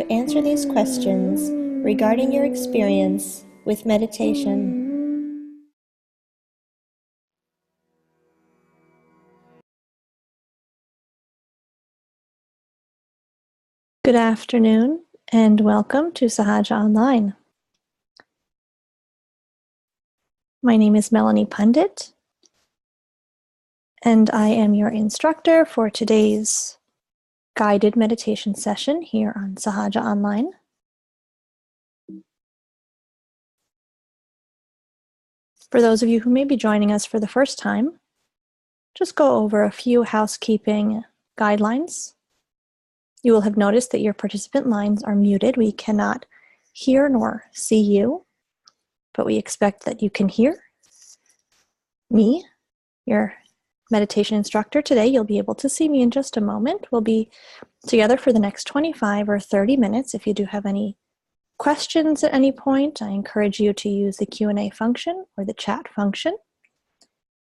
to answer these questions regarding your experience with meditation. Good afternoon and welcome to Sahaja Online. My name is Melanie Pandit and I am your instructor for today's guided meditation session here on Sahaja Online. For those of you who may be joining us for the first time, just go over a few housekeeping guidelines. You will have noticed that your participant lines are muted. We cannot hear nor see you, but we expect that you can hear me, your meditation instructor. Today, you'll be able to see me in just a moment. We'll be together for the next 25 or 30 minutes. If you do have any questions at any point, I encourage you to use the Q&A function or the chat function.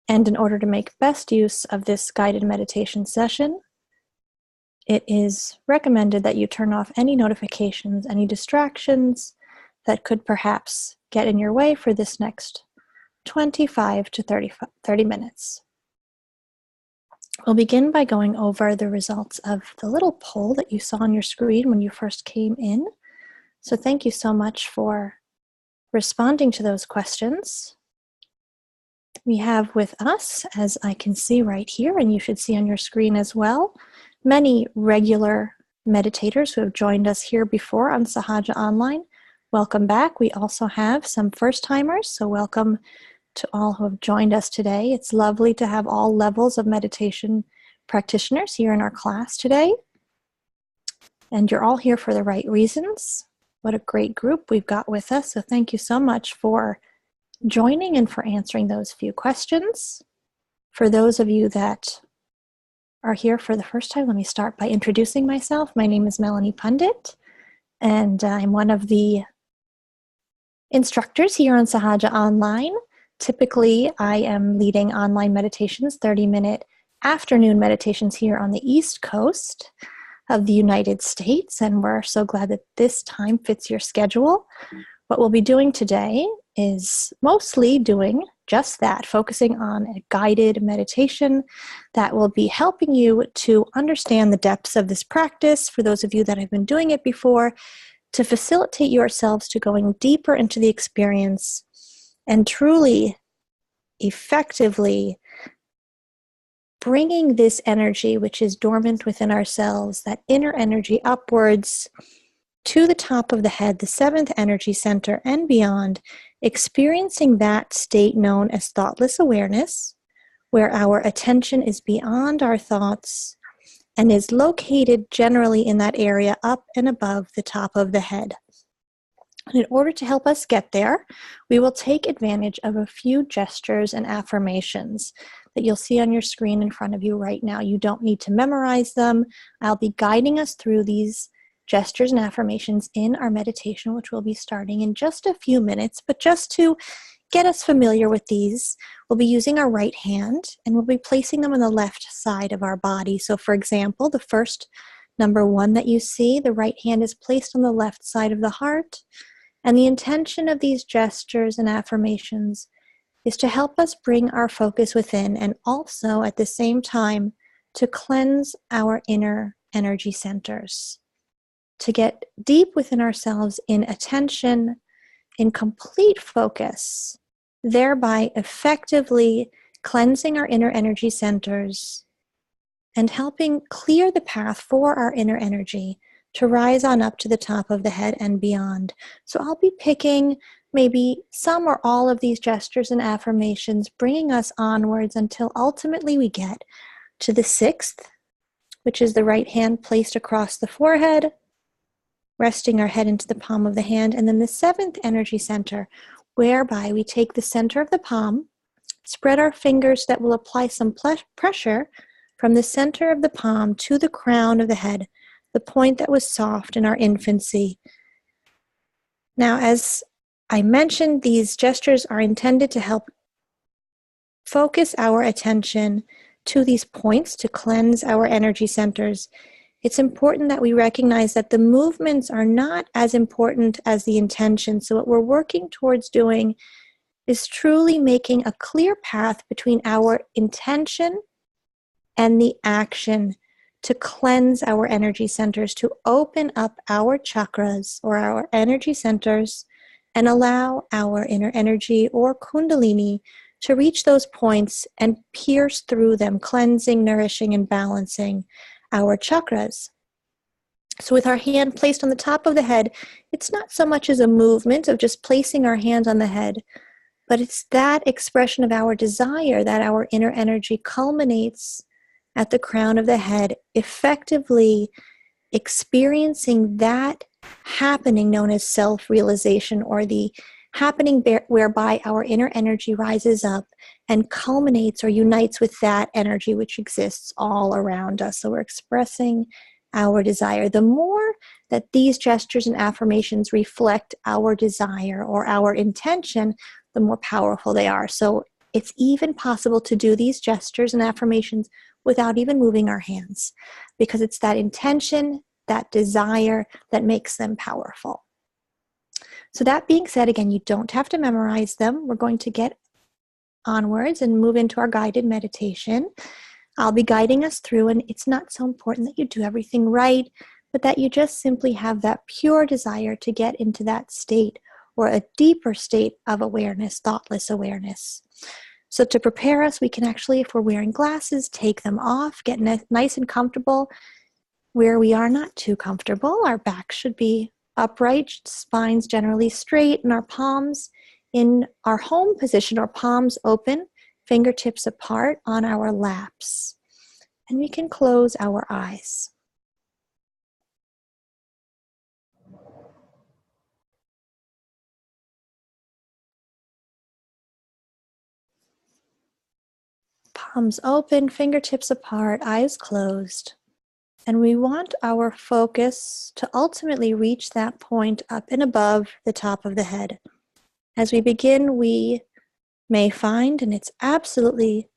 And in order to make best use of this guided meditation session, it is recommended that you turn off any notifications, any distractions that could perhaps get in your way for this next 25 to 30 minutes. We'll begin by going over the results of the little poll that you saw on your screen when you first came in. So thank you so much for responding to those questions. We have with us, as I can see right here, and you should see on your screen as well, many regular meditators who have joined us here before on Sahaja Online. Welcome back. We also have some first-timers, so welcome to all who have joined us today. It's lovely to have all levels of meditation practitioners here in our class today. And you're all here for the right reasons. What a great group we've got with us. So thank you so much for joining and for answering those few questions. For those of you that are here for the first time, let me start by introducing myself. My name is Melanie Pandit, and I'm one of the instructors here on Sahaja Online. Typically, I am leading online meditations, 30-minute afternoon meditations here on the East Coast of the United States, and we're so glad that this time fits your schedule. What we'll be doing today is mostly doing just that, focusing on a guided meditation that will be helping you to understand the depths of this practice, for those of you that have been doing it before, to facilitate yourselves to going deeper into the experience and truly, effectively bringing this energy, which is dormant within ourselves, that inner energy upwards to the top of the head, the seventh energy center and beyond, experiencing that state known as thoughtless awareness, where our attention is beyond our thoughts and is located generally in that area up and above the top of the head. And in order to help us get there, we will take advantage of a few gestures and affirmations that you'll see on your screen in front of you right now. You don't need to memorize them. I'll be guiding us through these gestures and affirmations in our meditation, which will be starting in just a few minutes. But just to get us familiar with these, we'll be using our right hand and we'll be placing them on the left side of our body. So for example, the first number 1 that you see, the right hand is placed on the left side of the heart. And the intention of these gestures and affirmations is to help us bring our focus within and also at the same time to cleanse our inner energy centers, to get deep within ourselves in attention, in complete focus, thereby effectively cleansing our inner energy centers and helping clear the path for our inner energy to rise on up to the top of the head and beyond. So I'll be picking maybe some or all of these gestures and affirmations, bringing us onwards until ultimately we get to the 6th, which is the right hand placed across the forehead, resting our head into the palm of the hand, and then the 7th energy center, whereby we take the center of the palm, spread our fingers that will apply some pressure from the center of the palm to the crown of the head, the point that was soft in our infancy. Now, as I mentioned, these gestures are intended to help focus our attention to these points, to cleanse our energy centers. it's important that we recognize that the movements are not as important as the intention. So what we're working towards doing is truly making a clear path between our intention and the action to cleanse our energy centers, to open up our chakras or our energy centers and allow our inner energy or kundalini to reach those points and pierce through them, cleansing, nourishing, and balancing our chakras. So with our hand placed on the top of the head, it's not so much as a movement of just placing our hand on the head, but it's that expression of our desire that our inner energy culminates at the crown of the head, effectively experiencing that happening known as self-realization, or the happening whereby our inner energy rises up and culminates or unites with that energy which exists all around us. So we're expressing our desire. The more that these gestures and affirmations reflect our desire or our intention, the more powerful they are. So it's even possible to do these gestures and affirmations without even moving our hands, because it's that intention, that desire that makes them powerful. So that being said, again, you don't have to memorize them. We're going to get onwards and move into our guided meditation. I'll be guiding us through, and it's not so important that you do everything right, but that you just simply have that pure desire to get into that state or a deeper state of awareness, thoughtless awareness. So to prepare us, we can actually, if we're wearing glasses, take them off, get nice and comfortable. Where we are not too comfortable, our back should be upright, spines generally straight, and our palms in our home position, or palms open, fingertips apart on our laps. And we can close our eyes. Palms open, fingertips apart, eyes closed. And we want our focus to ultimately reach that point up and above the top of the head. As we begin, we may find, and it's absolutely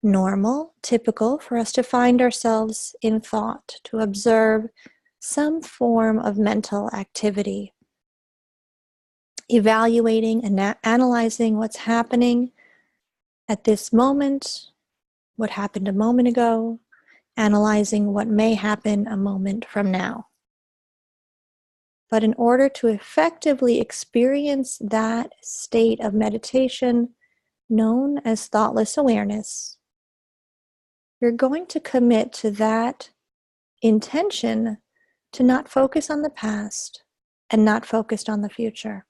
normal, typical for us to find ourselves in thought, to observe some form of mental activity, evaluating and analyzing what's happening at this moment, what happened a moment ago, analyzing what may happen a moment from now. But in order to effectively experience that state of meditation known as thoughtless awareness, you're going to commit to that intention to not focus on the past and not focused on the future,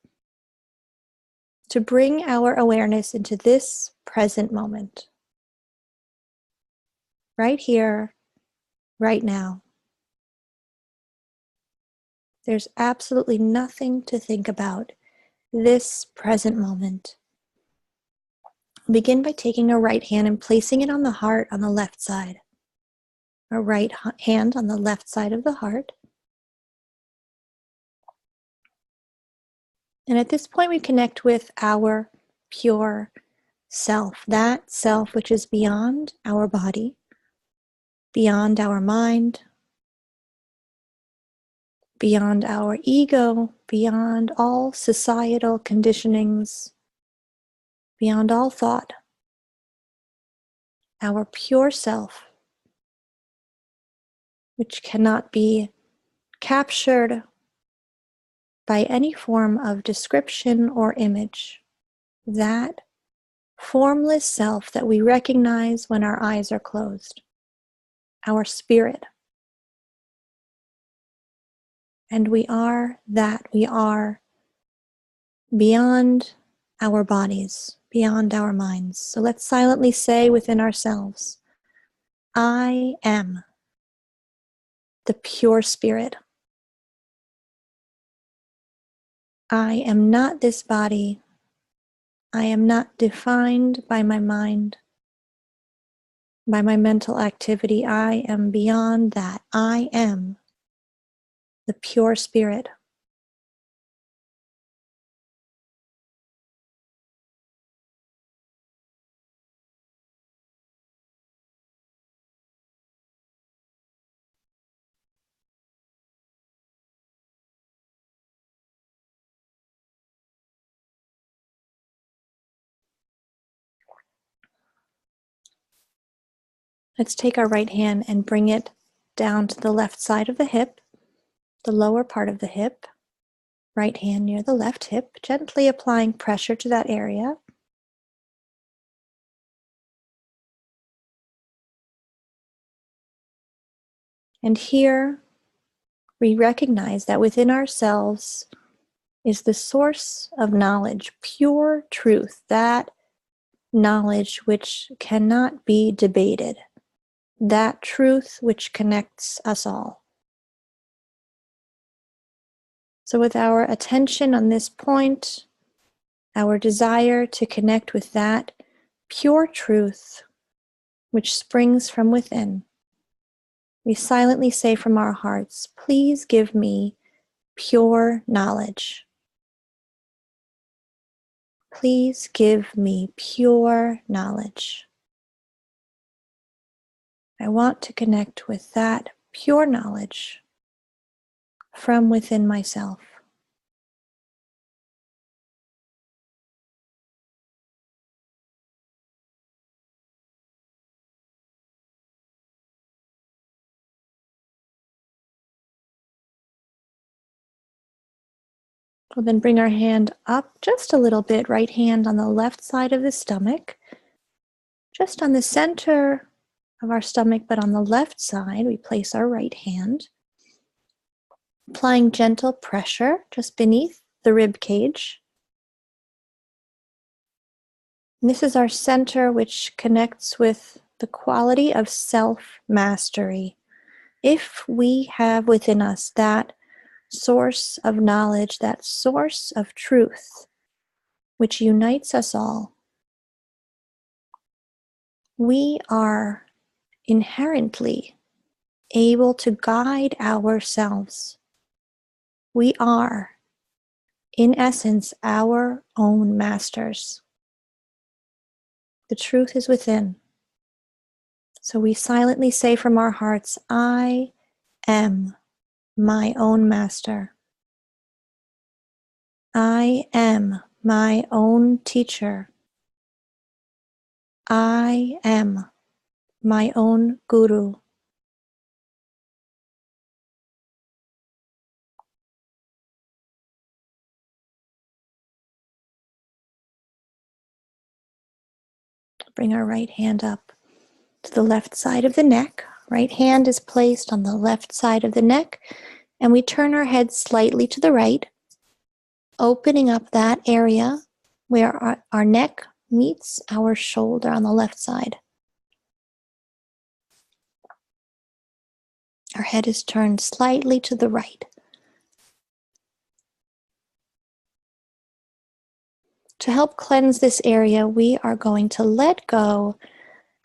to bring our awareness into this present moment, right here, right now. There's absolutely nothing to think about this present moment. Begin by taking a right hand and placing it on the heart on the left side. A right hand on the left side of the heart. And at this point, we connect with our pure self, that self which is beyond our body, beyond our mind, beyond our ego, beyond all societal conditionings, beyond all thought. Our pure self, which cannot be captured by any form of description or image. That formless self that we recognize when our eyes are closed. Our spirit. And we are that. We are beyond our bodies, beyond our minds. So let's silently say within ourselves, I am the pure spirit. I am not this body. I am not defined by my mind, by my mental activity. I am beyond that. I am the pure spirit. Let's take our right hand and bring it down to the left side of the hip, the lower part of the hip. Right hand near the left hip, gently applying pressure to that area. And here we recognize that within ourselves is the source of knowledge, pure truth, that knowledge which cannot be debated, that truth which connects us all. So with our attention on this point, our desire to connect with that pure truth which springs from within, we silently say from our hearts, please give me pure knowledge. Please give me pure knowledge. I want to connect with that pure knowledge from within myself. We'll then bring our hand up just a little bit, right hand on the left side of the stomach, just on the center of our stomach, but on the left side, we place our right hand, applying gentle pressure just beneath the rib cage. And this is our center, which connects with the quality of self-mastery. If we have within us that source of knowledge, that source of truth, which unites us all, we are inherently able to guide ourselves. We are, in essence, our own masters. The truth is within. So we silently say from our hearts, I am my own master. I am my own teacher. I am my own guru. Bring our right hand up to the left side of the neck. Right hand is placed on the left side of the neck, and we turn our head slightly to the right, opening up that area where our neck meets our shoulder on the left side. Our head is turned slightly to the right. To help cleanse this area, we are going to let go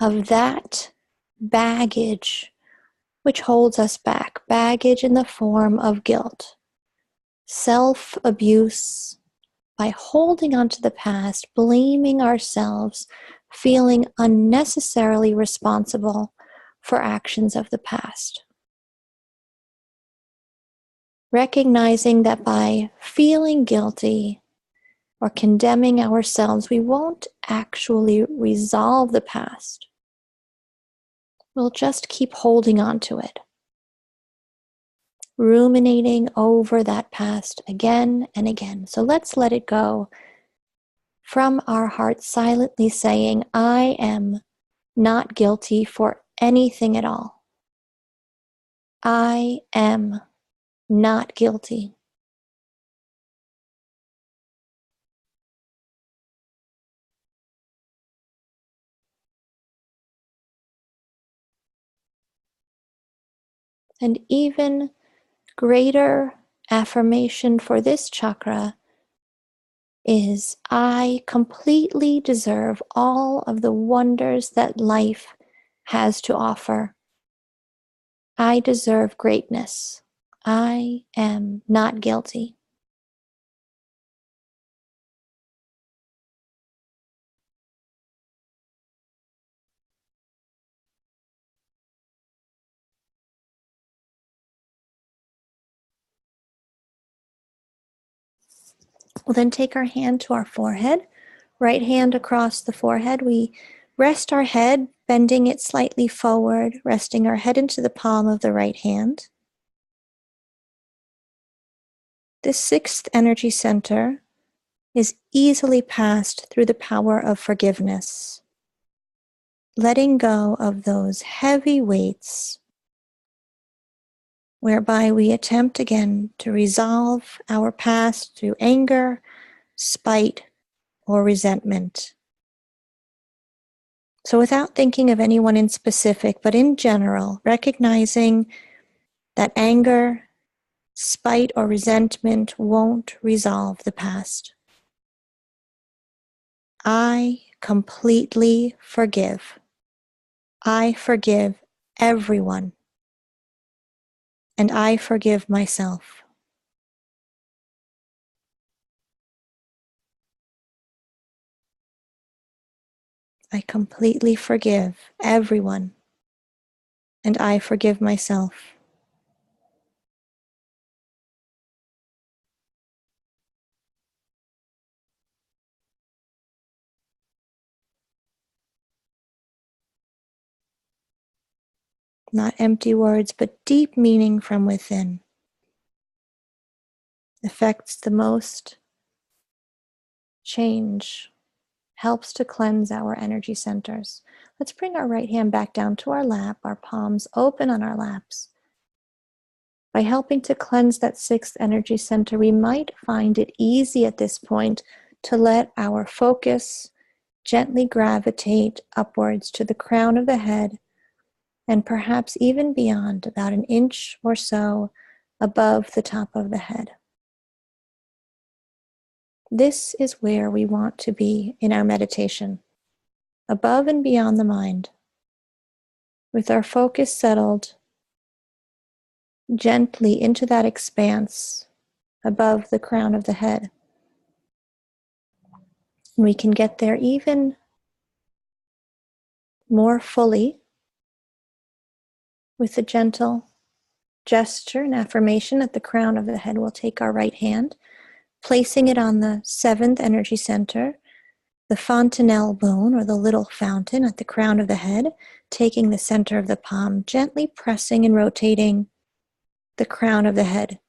of that baggage which holds us back, baggage in the form of guilt, self-abuse, by holding on to the past, blaming ourselves, feeling unnecessarily responsible for actions of the past. Recognizing that by feeling guilty or condemning ourselves, we won't actually resolve the past. We'll just keep holding on to it, ruminating over that past again and again. So let's let it go from our hearts, silently saying, I am not guilty for anything at all. I am not guilty. And even greater affirmation for this chakra is, I completely deserve all of the wonders that life has to offer. I deserve greatness. I am not guilty. We'll then take our hand to our forehead, right hand across the forehead. We rest our head bending it slightly forward, resting our head into the palm of the right hand. This sixth energy center is easily passed through the power of forgiveness, letting go of those heavy weights, whereby we attempt again to resolve our past through anger, spite, or resentment. So without thinking of anyone in specific, but in general, recognizing that anger, spite, or resentment won't resolve the past. I completely forgive. I forgive everyone. And I forgive myself. I completely forgive everyone. And I forgive myself. Not empty words, but deep meaning from within. Affects the most change, helps to cleanse our energy centers. Let's bring our right hand back down to our lap, our palms open on our laps. By helping to cleanse that sixth energy center, we might find it easy at this point to let our focus gently gravitate upwards to the crown of the head, and perhaps even beyond, about an inch or so above the top of the head. This is where we want to be in our meditation, above and beyond the mind, with our focus settled gently into that expanse above the crown of the head. And we can get there even more fully with a gentle gesture and affirmation at the crown of the head. We'll take our right hand, placing it on the seventh energy center, the fontanelle bone, or the little fountain at the crown of the head, taking the center of the palm, gently pressing and rotating the crown of the head,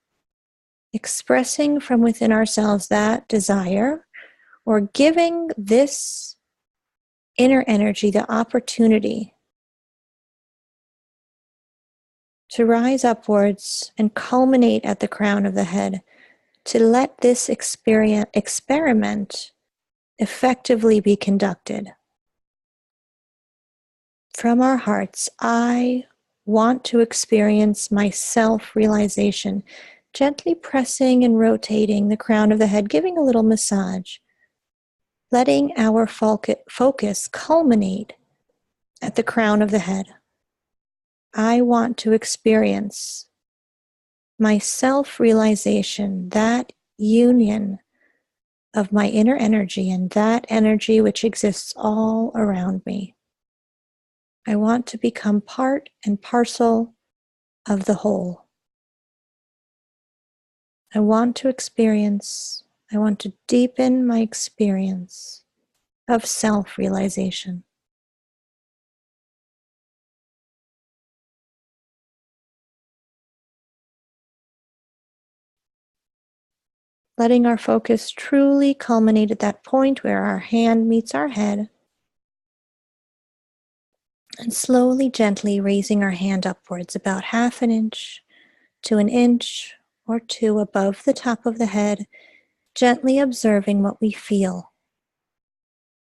expressing from within ourselves that desire, or giving this inner energy the opportunity to rise upwards and culminate at the crown of the head, to let this experiment effectively be conducted. From our hearts, I want to experience my self-realization, gently pressing and rotating the crown of the head, giving a little massage, letting our focus culminate at the crown of the head. I want to experience my self-realization, that union of my inner energy and that energy which exists all around me. I want to become part and parcel of the whole. I want to deepen my experience of self-realization. Letting our focus truly culminate at that point where our hand meets our head, and slowly, gently raising our hand upwards about half an inch to an inch or two above the top of the head, gently observing what we feel.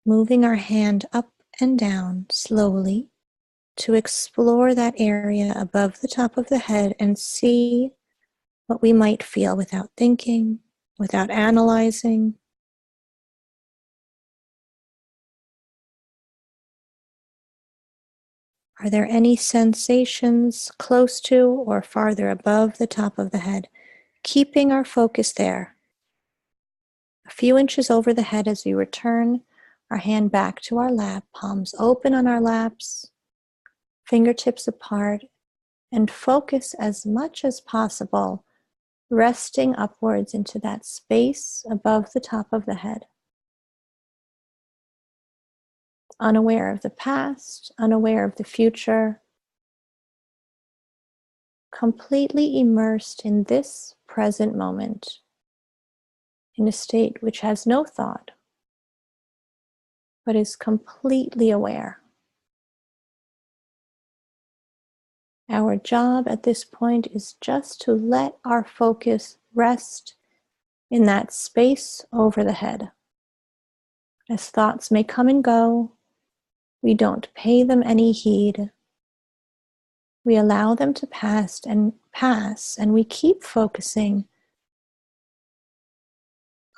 Moving our hand up and down slowly to explore that area above the top of the head and see what we might feel without thinking, without analyzing. Are there any sensations close to or farther above the top of the head? Keeping our focus there. A few inches over the head as we return our hand back to our lap, palms open on our laps, fingertips apart, and focus as much as possible, resting upwards into that space above the top of the head. unaware of the past, unaware of the future, completely immersed in this present moment, in a state which has no thought, but is completely aware. Our job at this point is just to let our focus rest in that space over the head. As thoughts may come and go, we don't pay them any heed. We allow them to pass, and we keep focusing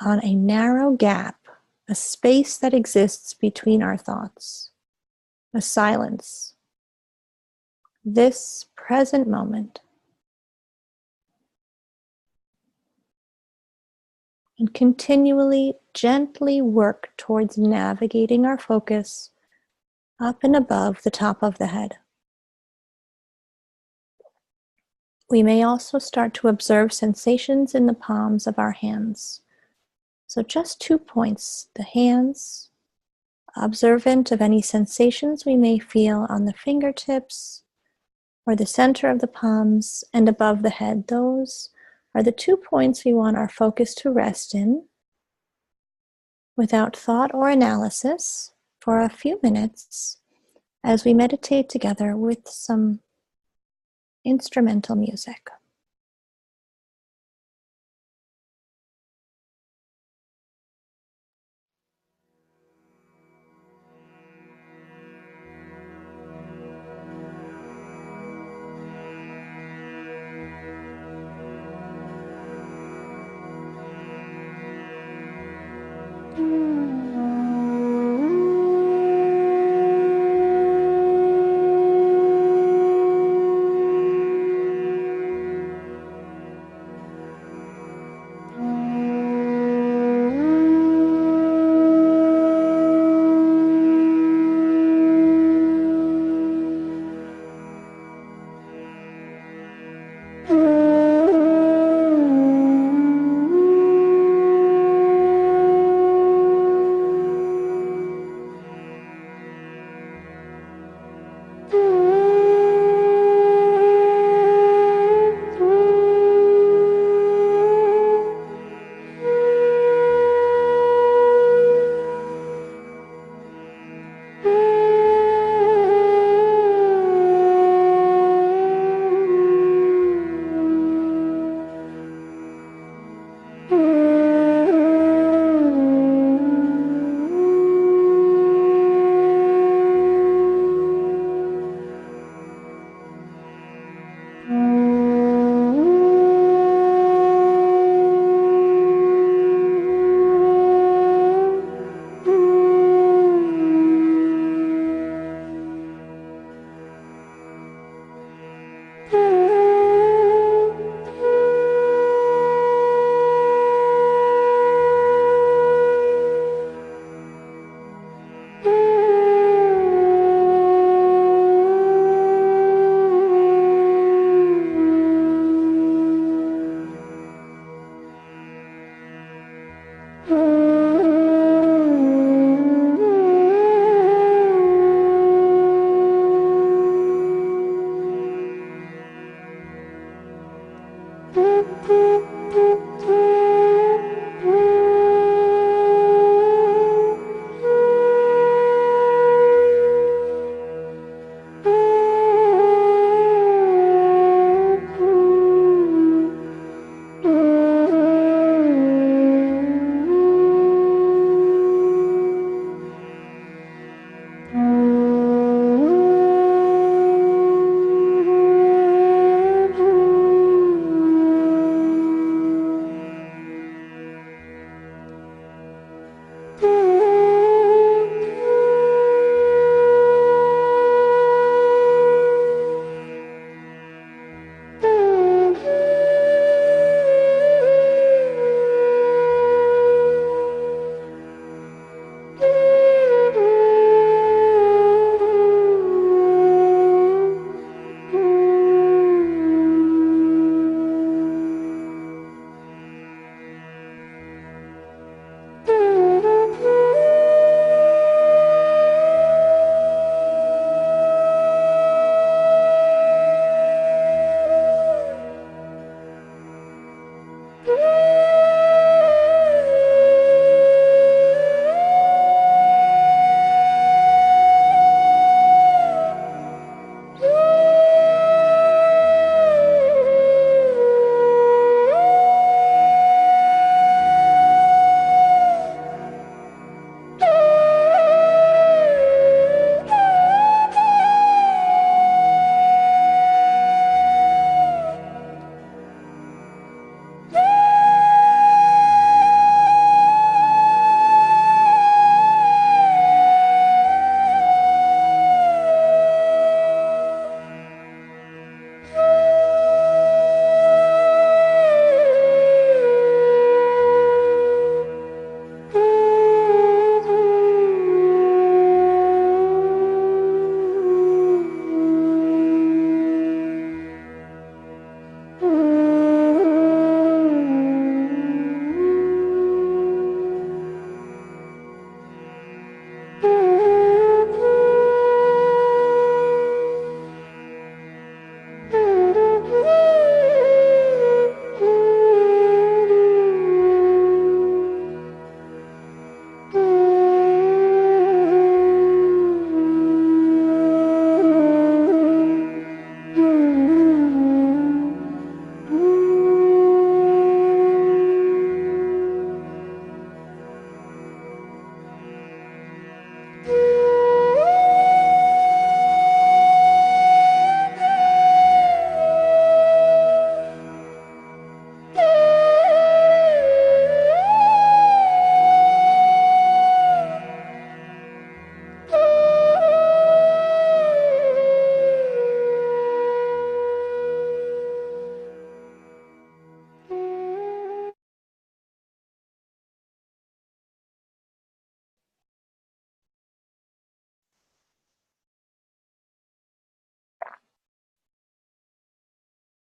on a narrow gap, a space that exists between our thoughts, a silence, this present moment. And continually, gently work towards navigating our focus up and above the top of the head. We may also start to observe sensations in the palms of our hands. So just 2 points, the hands, observant of any sensations we may feel on the fingertips or the center of the palms and above the head. Those are the 2 points we want our focus to rest in without thought or analysis for a few minutes as we meditate together with some instrumental music.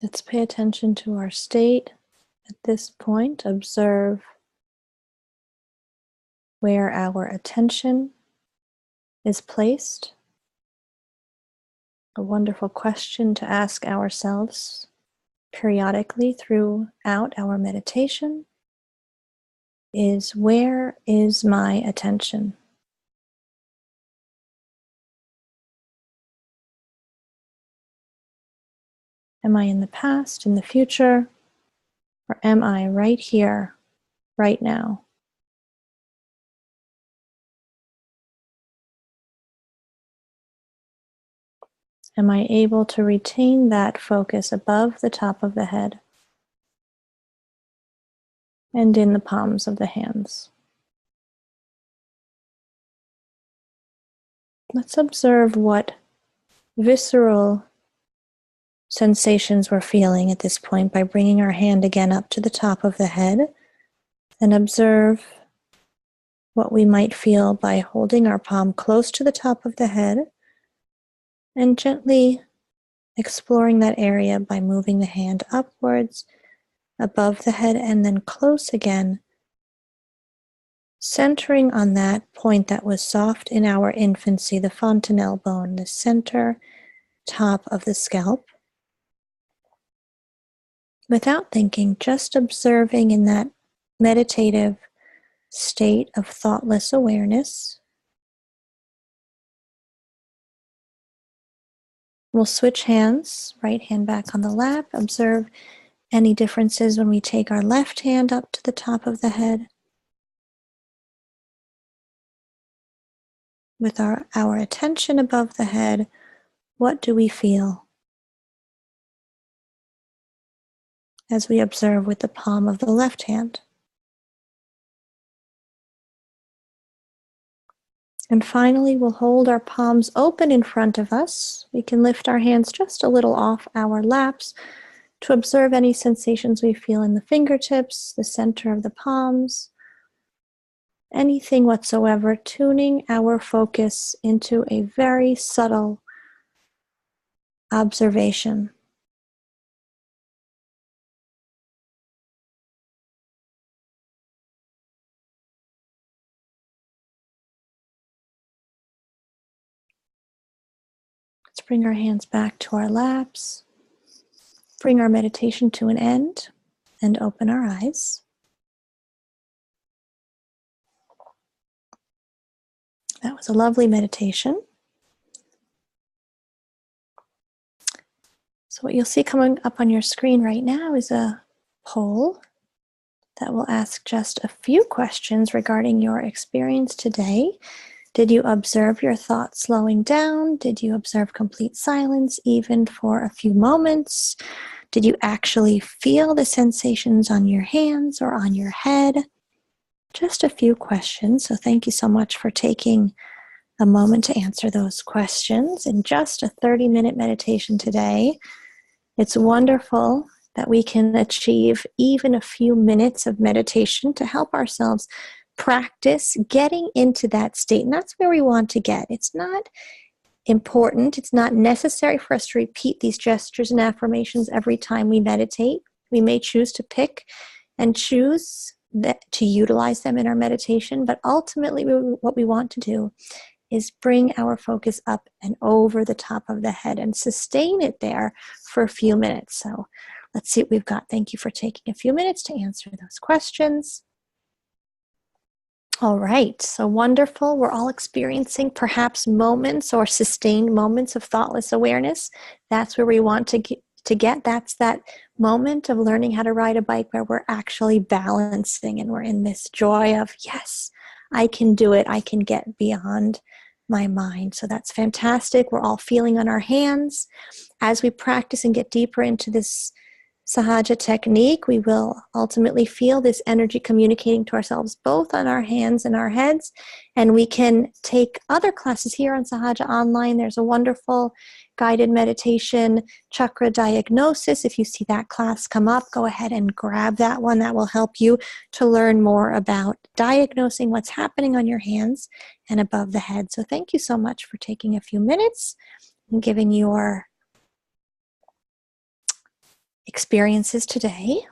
Let's pay attention to our state at this point. Observe where our attention is placed. A wonderful question to ask ourselves periodically throughout our meditation is, where is my attention? Am I in the past, in the future, or am I right here, right now? Am I able to retain that focus above the top of the head and in the palms of the hands? Let's observe what visceral sensations we're feeling at this point by bringing our hand again up to the top of the head, and observe what we might feel by holding our palm close to the top of the head and gently exploring that area by moving the hand upwards above the head and then close again, centering on that point that was soft in our infancy, the fontanelle bone, the center top of the scalp. Without thinking, just observing in that meditative state of thoughtless awareness. We'll switch hands, right hand back on the lap. Observe any differences when we take our left hand up to the top of the head. With our attention above the head, what do we feel as we observe with the palm of the left hand? And finally, we'll hold our palms open in front of us. We can lift our hands just a little off our laps to observe any sensations we feel in the fingertips, the center of the palms, anything whatsoever, tuning our focus into a very subtle observation. Let's bring our hands back to our laps, bring our meditation to an end, and open our eyes. That was a lovely meditation. So what you'll see coming up on your screen right now is a poll that will ask just a few questions regarding your experience today. Did you observe your thoughts slowing down? Did you observe complete silence even for a few moments? Did you actually feel the sensations on your hands or on your head? Just a few questions. So thank you so much for taking a moment to answer those questions in just a 30-minute meditation today. It's wonderful that we can achieve even a few minutes of meditation to help ourselves practice getting into that state. And that's where we want to get. It's not important. It's not necessary for us to repeat these gestures and affirmations every time we meditate. We may choose to pick and choose to utilize them in our meditation, but ultimately what we want to do is bring our focus up and over the top of the head and sustain it there for a few minutes. So let's see what we've got. Thank you for taking a few minutes to answer those questions. All right, so wonderful. We're all experiencing perhaps moments or sustained moments of thoughtless awareness. That's where we want to get. That's that moment of learning how to ride a bike where we're actually balancing and we're in this joy of, yes, I can do it. I can get beyond my mind. So that's fantastic. We're all feeling on our hands. As we practice and get deeper into this Sahaja technique, we will ultimately feel this energy communicating to ourselves both on our hands and our heads. And we can take other classes here on Sahaja Online. There's a wonderful guided meditation, chakra diagnosis. If you see that class come up, go ahead and grab that one. That will help you to learn more about diagnosing what's happening on your hands and above the head. So thank you so much for taking a few minutes and giving your experiences today.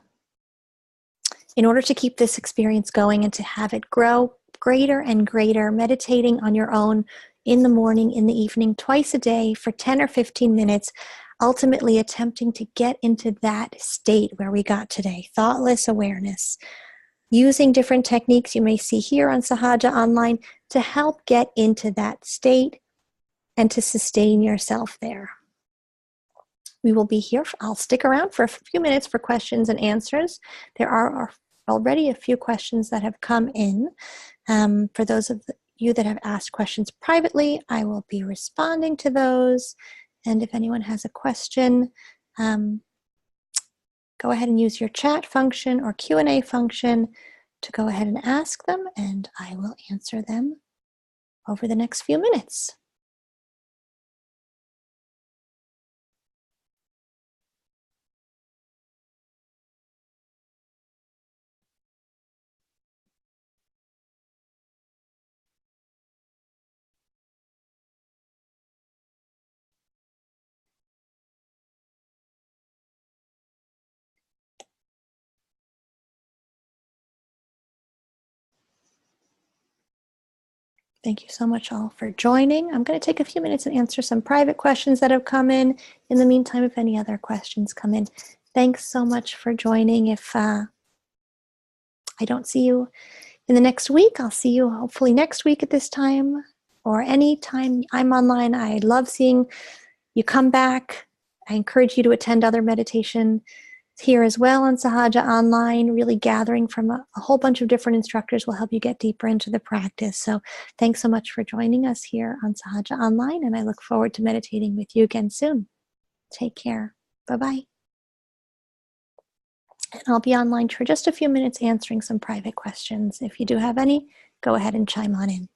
In order to keep this experience going and to have it grow greater and greater, meditating on your own in the morning, in the evening, twice a day for 10 or 15 minutes, ultimately attempting to get into that state where we got today, thoughtless awareness, using different techniques you may see here on Sahaja Online to help get into that state and to sustain yourself there. We will be here. I'll stick around for a few minutes for questions and answers. There are already a few questions that have come in. For those of you that have asked questions privately, I will be responding to those. And if anyone has a question, go ahead and use your chat function or Q&A function to go ahead and ask them, and I will answer them over the next few minutes. Thank you so much all for joining. I'm going to take a few minutes and answer some private questions that have come in. In the meantime, if any other questions come in, thanks so much for joining. If I don't see you in the next week, I'll see you hopefully next week at this time or any time I'm online. I love seeing you come back. I encourage you to attend other meditation here as well on Sahaja Online. Really gathering from a whole bunch of different instructors will help you get deeper into the practice. So thanks so much for joining us here on Sahaja Online, and I look forward to meditating with you again soon. Take care. Bye-bye. And I'll be online for just a few minutes answering some private questions. If you do have any, go ahead and chime on in.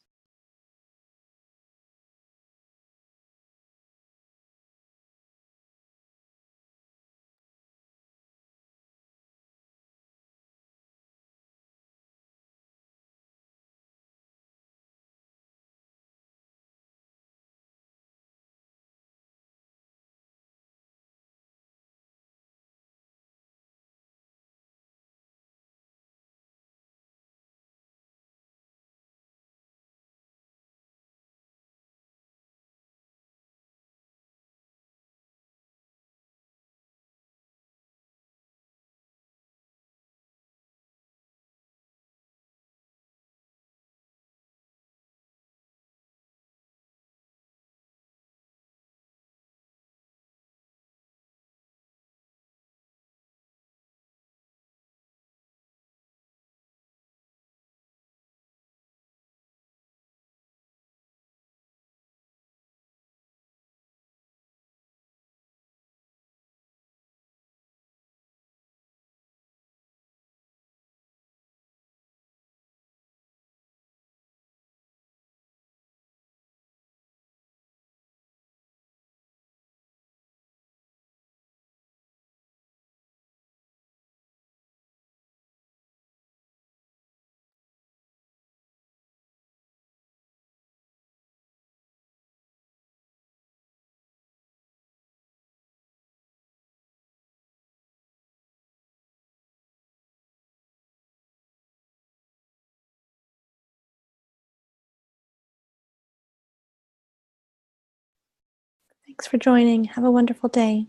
Thanks for joining. Have a wonderful day.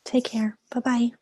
Take care. Bye-bye.